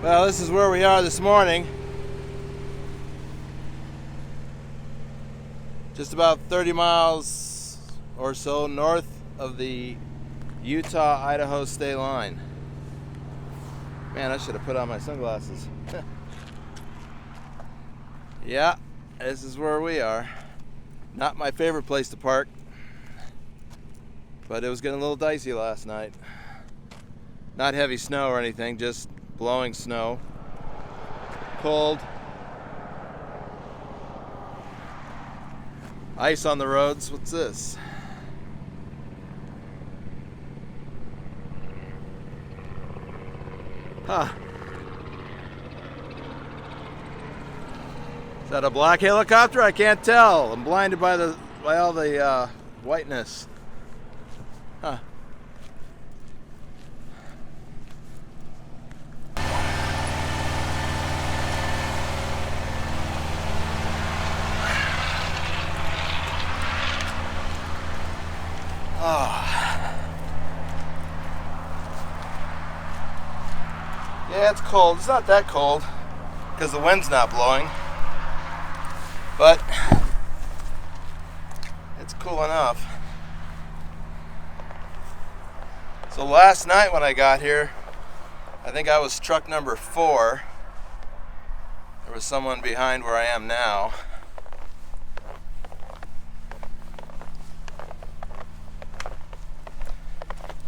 Well, this is where we are this morning. Just about 30 miles or so north of the Utah-Idaho state line. Man, I should have put on my sunglasses. Yeah, this is where we are. Not my favorite place to park, but it was getting a little dicey last night. Not heavy snow or anything, just blowing snow. Cold. Ice on the roads. What's this? Huh. Is that a black helicopter? I can't tell. I'm blinded by all the whiteness. Huh. Yeah, it's cold. It's not that cold because the wind's not blowing, but it's cool enough. So last night when I got here, I think I was truck number 4. There was someone behind where I am now.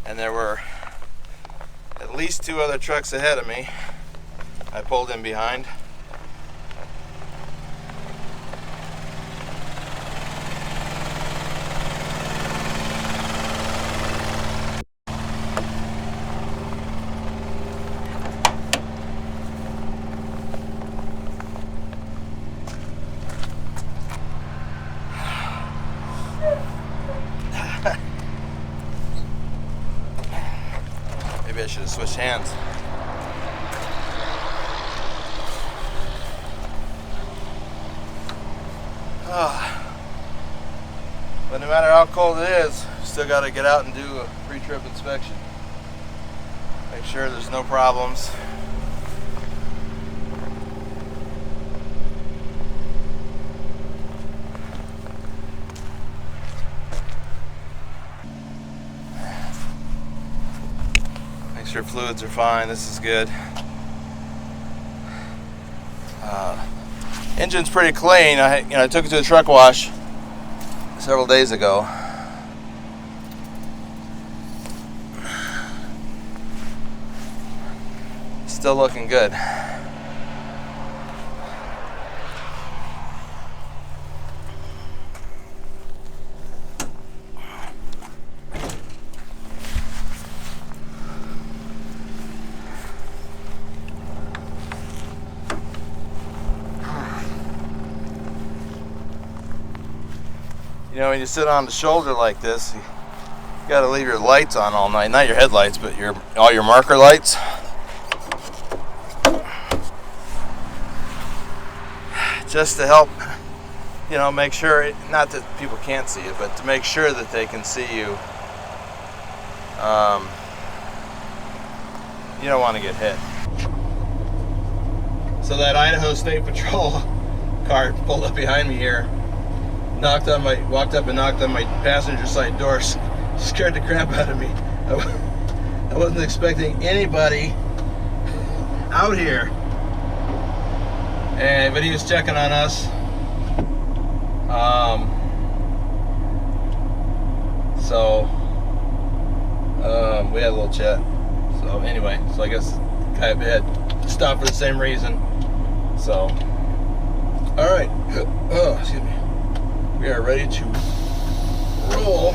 And there were at least 2 other trucks ahead of me. I pulled in behind. Maybe I should have switched hands. But no matter how cold it is, still got to get out and do a pre-trip inspection. Make sure there's no problems. Make sure fluids are fine. This is good. Engine's pretty clean. I took it to the truck wash several days ago. Still looking good. You know, when you sit on the shoulder like this, you gotta leave your lights on all night. Not your headlights, but all your marker lights. Just to help, make sure, not that people can't see you, but to make sure that they can see you. You don't want to get hit. So that Idaho State Patrol car pulled up behind me here. Walked up and knocked on my passenger side door. Scared the crap out of me. I wasn't expecting anybody out here. But he was checking on us. We had a little chat. So anyway, I guess I had stopped for the same reason. So, all right. Oh, excuse me. We are ready to roll.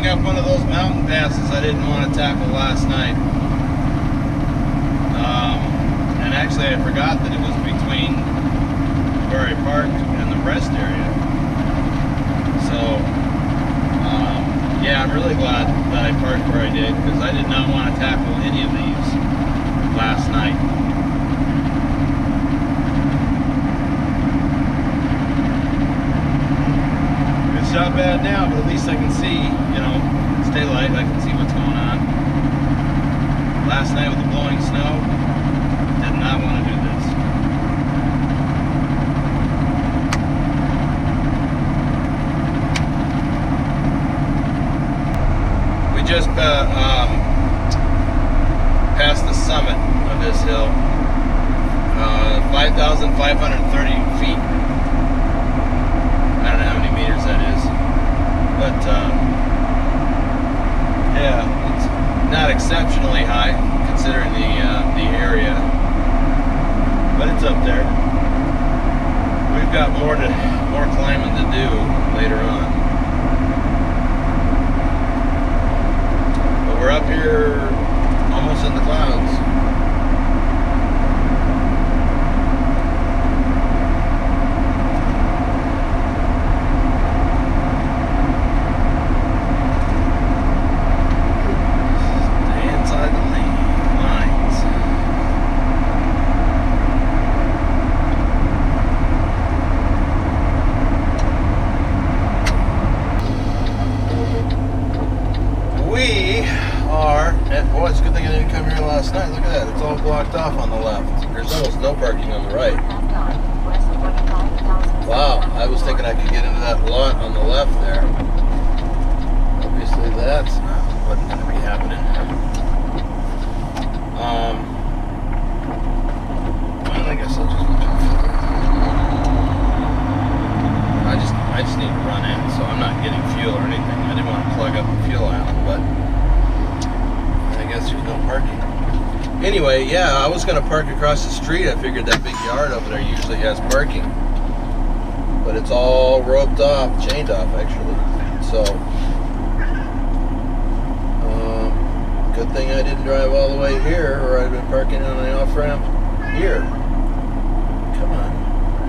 finishing up one of those mountain passes I didn't want to tackle last night. And actually I forgot that it was between where I parked and the rest area. So, yeah, I'm really glad that I parked where I did, because I did not want to tackle any of these last night. It's not bad now, but at least I can see, you know, it's daylight, I can see what's going on. Last night with the blowing snow, did not want to do this. We just passed the summit of this hill, 5,530 feet. I don't know how many meters that is, but yeah, it's not exceptionally high considering the area, but it's up there. We've got more climbing to do later on, but we're up here almost in the clouds. Boy, it's a good thing I didn't come here last night. Look at that. It's all blocked off on the left. There's almost no parking on the right. Wow, I was thinking I could get into that lot on the left there. Obviously that's not what's going to be happening. Well, I guess I'll just I just need to run in, so I'm not getting fuel or anything. I didn't want to plug up the fuel island, but I guess there's no parking. Anyway, yeah, I was going to park across the street. I figured that big yard over there usually has parking. But it's all roped off, chained off actually. So, good thing I didn't drive all the way here, or I'd been parking on the off-ramp here. Come on,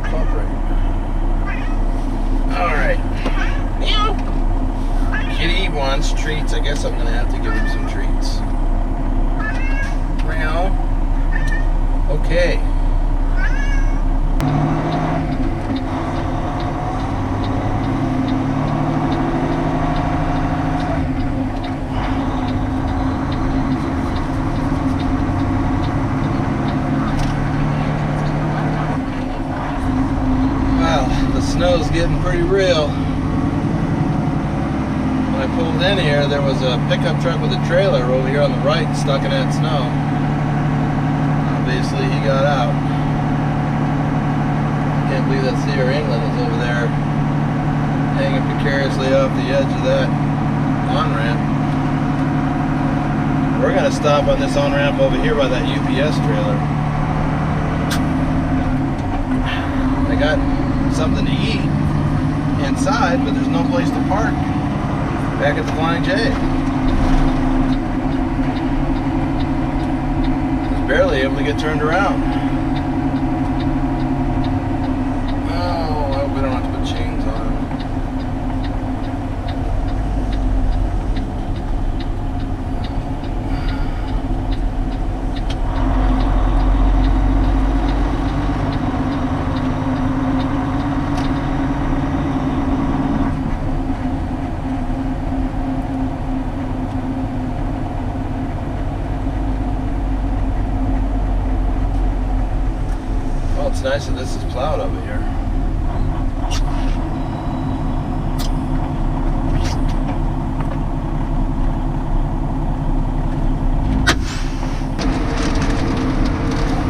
cooperate. Alright. Kitty wants treats. I guess I'm going to have to give him some treats. Well, okay. Wow, the snow's getting pretty real. When I pulled in here, there was a pickup truck with a trailer over here on the right stuck in that snow. Obviously he got out. Can't believe that Cedar England is over there hanging precariously off the edge of that on-ramp. We're going to stop on this on-ramp over here by that UPS trailer. I got something to eat inside, but there's no place to park back at the Flying J. Barely able to get turned around. Oh, I hope we don't have to put chains on. It's nice that this is plowed over here.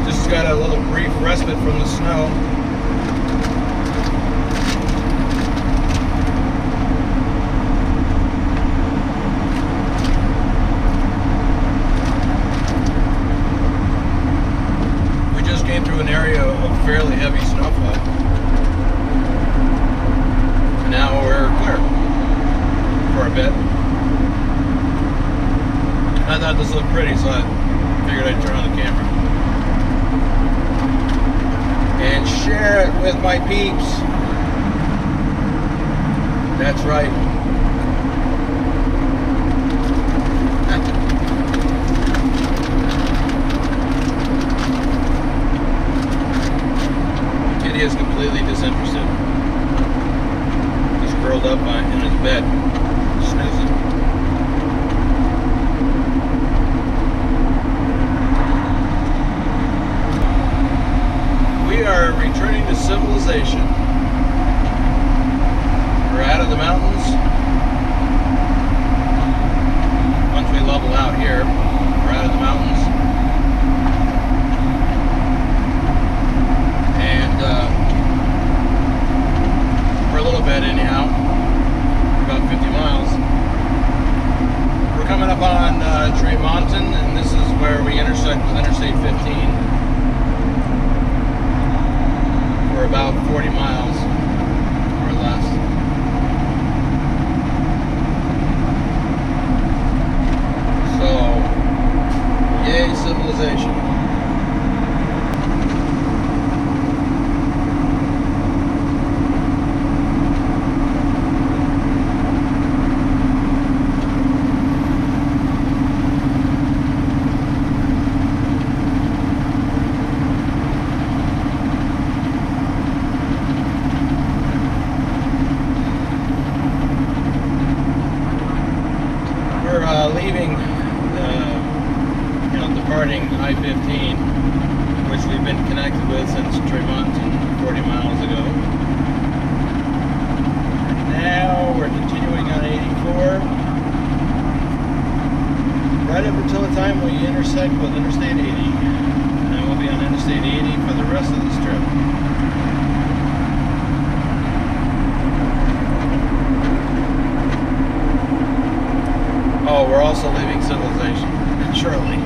Just got a little brief respite from the snow. Through an area of fairly heavy snowfall. And now we're clear for a bit. I thought this looked pretty, so I figured I'd turn on the camera and share it with my peeps. That's right. Kitty is completely disinterested. He's curled up in his bed, snoozing. We are returning to civilization. We're out of the mountains. Once we level out here, we're out of the mountains. And for a little bit anyhow, about 50 miles. We're coming up on Tremonton, and this is where we intersect with Interstate 15. For about 40 miles, or less. So, yay civilization. Leaving departing I-15, which we've been connected with since Tremonton 40 miles ago. And now we're continuing on 84, right up until the time we intersect with Interstate 80. And then we'll be on Interstate 80 for the rest of this trip. Oh, we're also leaving civilization shortly.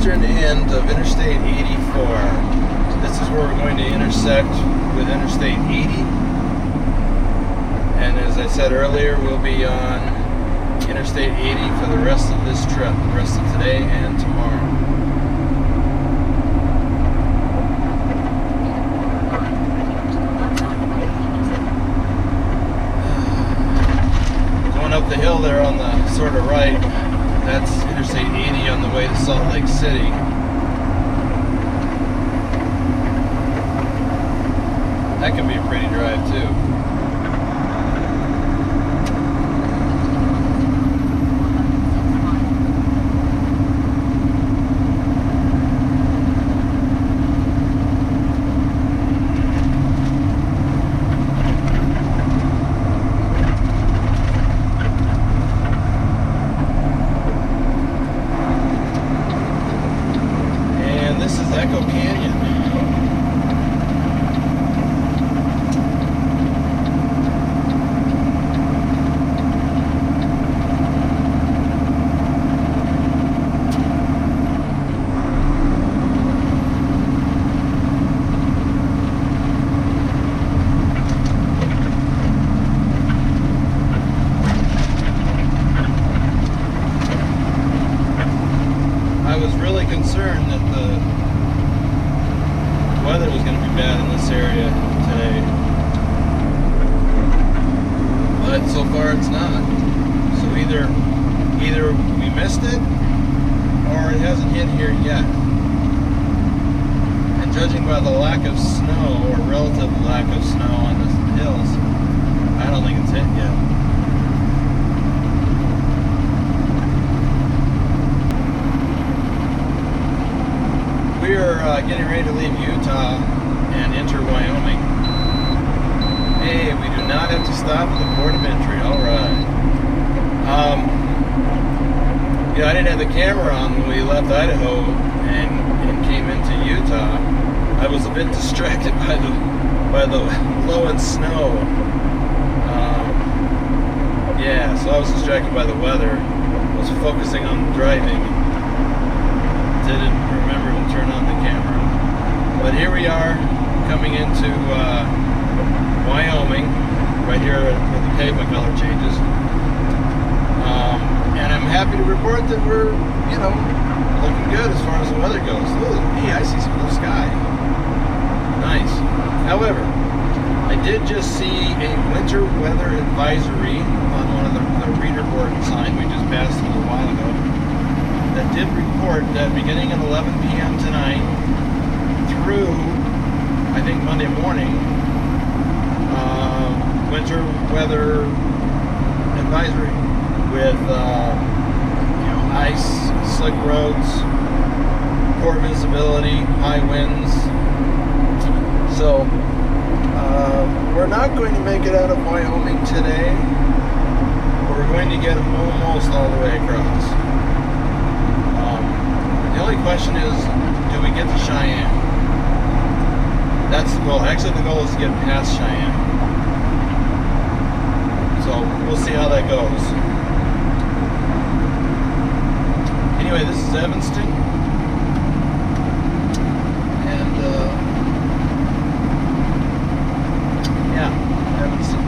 western end of Interstate 84. This is where we're going to intersect with Interstate 80. And as I said earlier, we'll be on Interstate 80 for the rest of this trip, the rest of today and tomorrow. Going up the hill there on the sort of right, that's Interstate 80 on the way to Salt Lake City. That can be a pretty drive too. Concerned that the weather was going to be bad in this area today, but so far it's not. So either we missed it or it hasn't hit here yet. And judging by the lack of snow or relative lack of snow on the hills, I don't think it's hit yet. We are getting ready to leave Utah and enter Wyoming. Hey, we do not have to stop at the port of entry. All right. Yeah, I didn't have the camera on when we left Idaho and came into Utah. I was a bit distracted by the blowing snow. Yeah, so I was distracted by the weather. I was focusing on driving. Didn't remember to turn on the camera. But here we are coming into Wyoming, right here where the pavement color changes. And I'm happy to report that we're, looking good as far as the weather goes. Look at me, I see some blue sky. Nice. However, I did just see a winter weather advisory on one of the reader board sign we just passed a little while ago. That did report that beginning at 11 p.m. tonight through, I think, Monday morning, winter weather advisory with ice, slick roads, poor visibility, high winds. So we're not going to make it out of Wyoming today, but we're going to get almost all the way across. The only question is, do we get to Cheyenne? That's the goal. Actually, the goal is to get past Cheyenne. So we'll see how that goes. Anyway, this is Evanston. And, yeah, Evanston.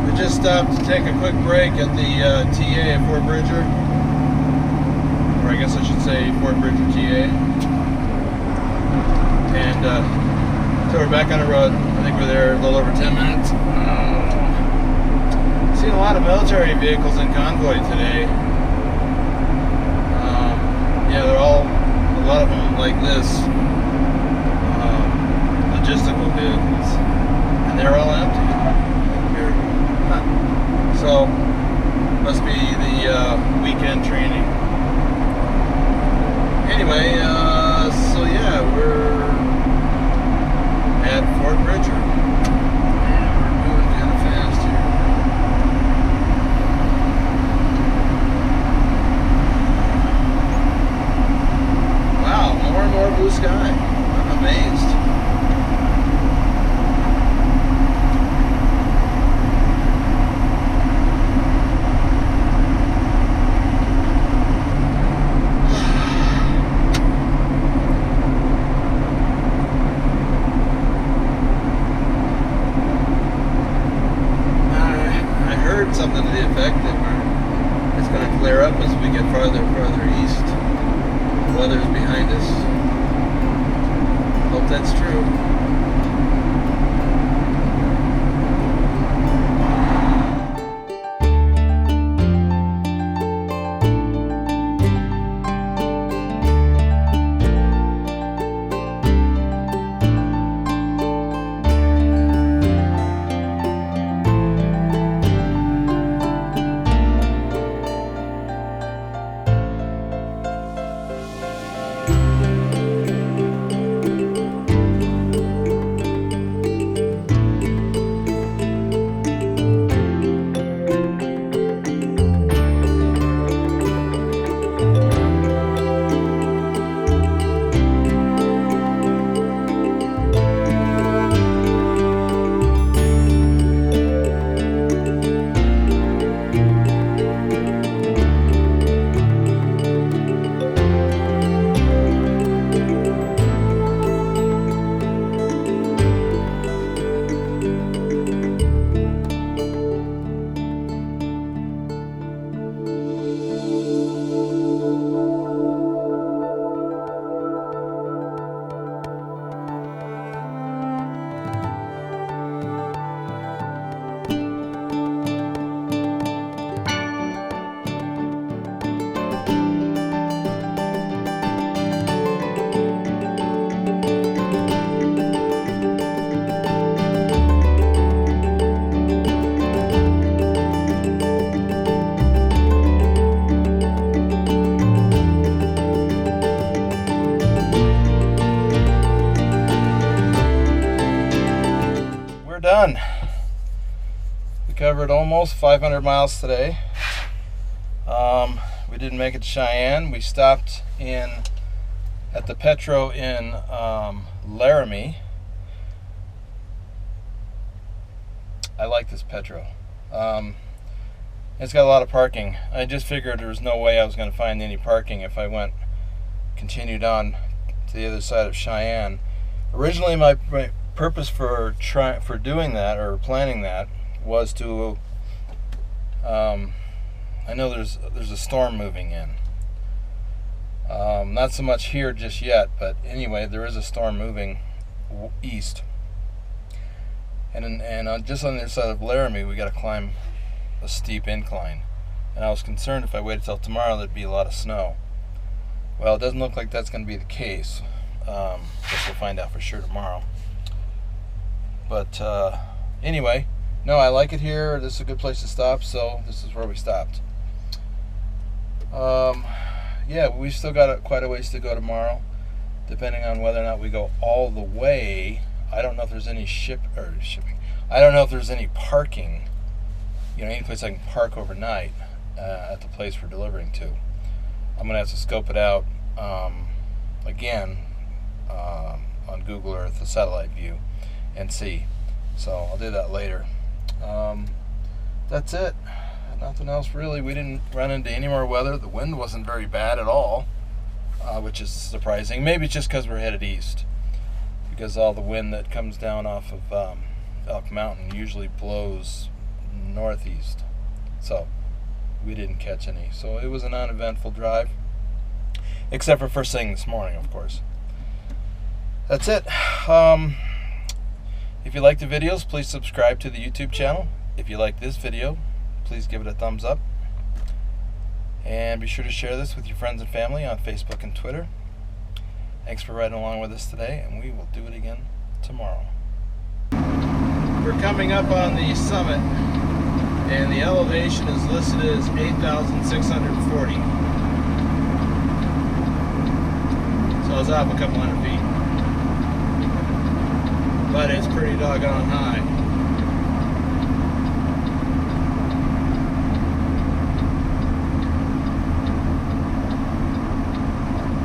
We just stopped to take a quick break at the TA at Fort Bridger. Or I guess I should say Fort Bridger TA. And so we're back on the road. I think we're there a little over 10 minutes. Seen a lot of military vehicles in convoy today. Yeah, they're all, a lot of them like this, logistical vehicles, and they're all empty. So, must be the weekend training. Anyway, so yeah, we're at Fort Bridger. And we're moving kind of fast here. Wow, more and more blue sky. farther and farther east. Weather's behind us. Hope that's true. Done. We covered almost 500 miles today. We didn't make it to Cheyenne. We stopped at the Petro in Laramie. I like this Petro. It's got a lot of parking. I just figured there was no way I was going to find any parking if I continued on to the other side of Cheyenne. Originally, my purpose for doing that or planning that was to I know there's a storm moving in, not so much here just yet, but anyway, there is a storm moving east, and just on the other side of Laramie we got to climb a steep incline, and I was concerned if I waited till tomorrow there'd be a lot of snow. Well, it doesn't look like that's going to be the case. Guess we'll find out for sure tomorrow. But anyway, no, I like it here. This is a good place to stop, so this is where we stopped. Yeah, we still got quite a ways to go tomorrow, depending on whether or not we go all the way. I don't know if there's any shipping. I don't know if there's any parking. Any place I can park overnight at the place we're delivering to. I'm gonna have to scope it out again on Google Earth, the satellite view, and see. So I'll do that later. That's it. Nothing else really. We didn't run into any more weather. The wind wasn't very bad at all, which is surprising. Maybe it's just because we're headed east, because all the wind that comes down off of Elk Mountain usually blows northeast. So we didn't catch any. So it was an uneventful drive, except for first thing this morning, of course. That's it. If you like the videos, please subscribe to the YouTube channel. If you like this video, please give it a thumbs up. And be sure to share this with your friends and family on Facebook and Twitter. Thanks for riding along with us today, and we will do it again tomorrow. We're coming up on the summit, and the elevation is listed as 8,640. So it's up a couple hundred feet. But it's pretty doggone high.